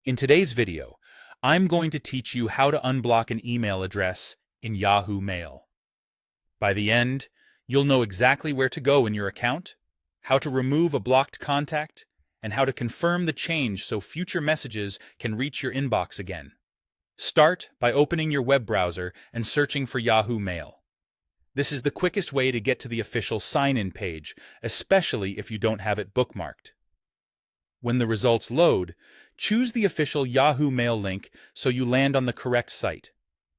In today's video, I'm going to teach you how to unblock an email address in Yahoo Mail. By the end, you'll know exactly where to go in your account, how to remove a blocked contact, and how to confirm the change so future messages can reach your inbox again. Start by opening your web browser and searching for Yahoo Mail. This is the quickest way to get to the official sign-in page, especially if you don't have it bookmarked. When the results load, choose the official Yahoo Mail link so you land on the correct site.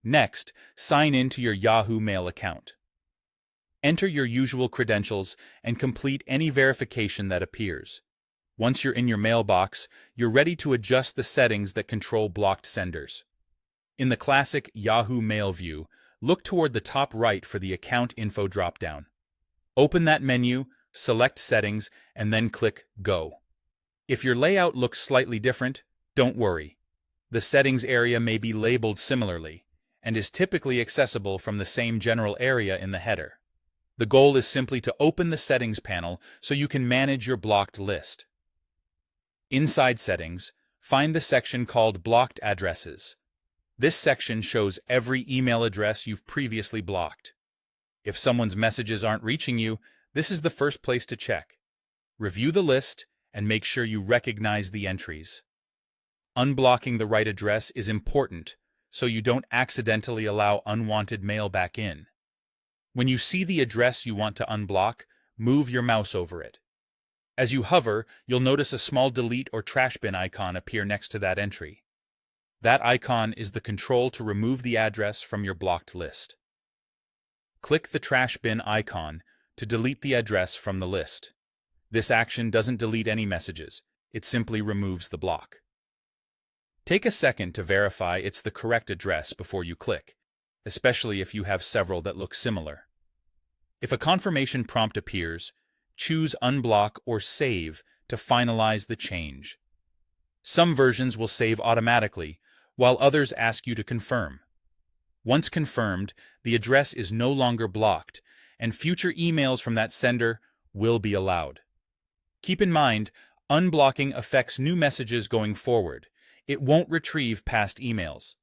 Next, sign in to your Yahoo Mail account. Enter your usual credentials and complete any verification that appears. Once you're in your mailbox, you're ready to adjust the settings that control blocked senders. In the classic Yahoo Mail view, look toward the top right for the Account Info dropdown. Open that menu, select Settings, and then click Go. If your layout looks slightly different, don't worry. The settings area may be labeled similarly, and is typically accessible from the same general area in the header. The goal is simply to open the settings panel so you can manage your blocked list. Inside Settings, find the section called Blocked Addresses. This section shows every email address you've previously blocked. If someone's messages aren't reaching you, this is the first place to check. Review the list and make sure you recognize the entries. Unblocking the right address is important so you don't accidentally allow unwanted mail back in. When you see the address you want to unblock, move your mouse over it. As you hover, you'll notice a small delete or trash bin icon appear next to that entry. That icon is the control to remove the address from your blocked list. Click the trash bin icon to delete the address from the list. This action doesn't delete any messages, it simply removes the block. Take a second to verify it's the correct address before you click, especially if you have several that look similar. If a confirmation prompt appears, choose Unblock or Save to finalize the change. Some versions will save automatically, while others ask you to confirm. Once confirmed, the address is no longer blocked, and future emails from that sender will be allowed. Keep in mind, unblocking affects new messages going forward. It won't retrieve past emails.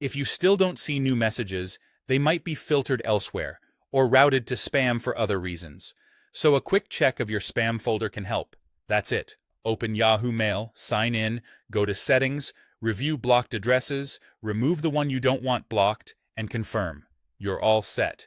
If you still don't see new messages, they might be filtered elsewhere or routed to spam for other reasons. So a quick check of your spam folder can help. That's it. Open Yahoo Mail, sign in, go to Settings, review blocked addresses, remove the one you don't want blocked, and confirm. You're all set.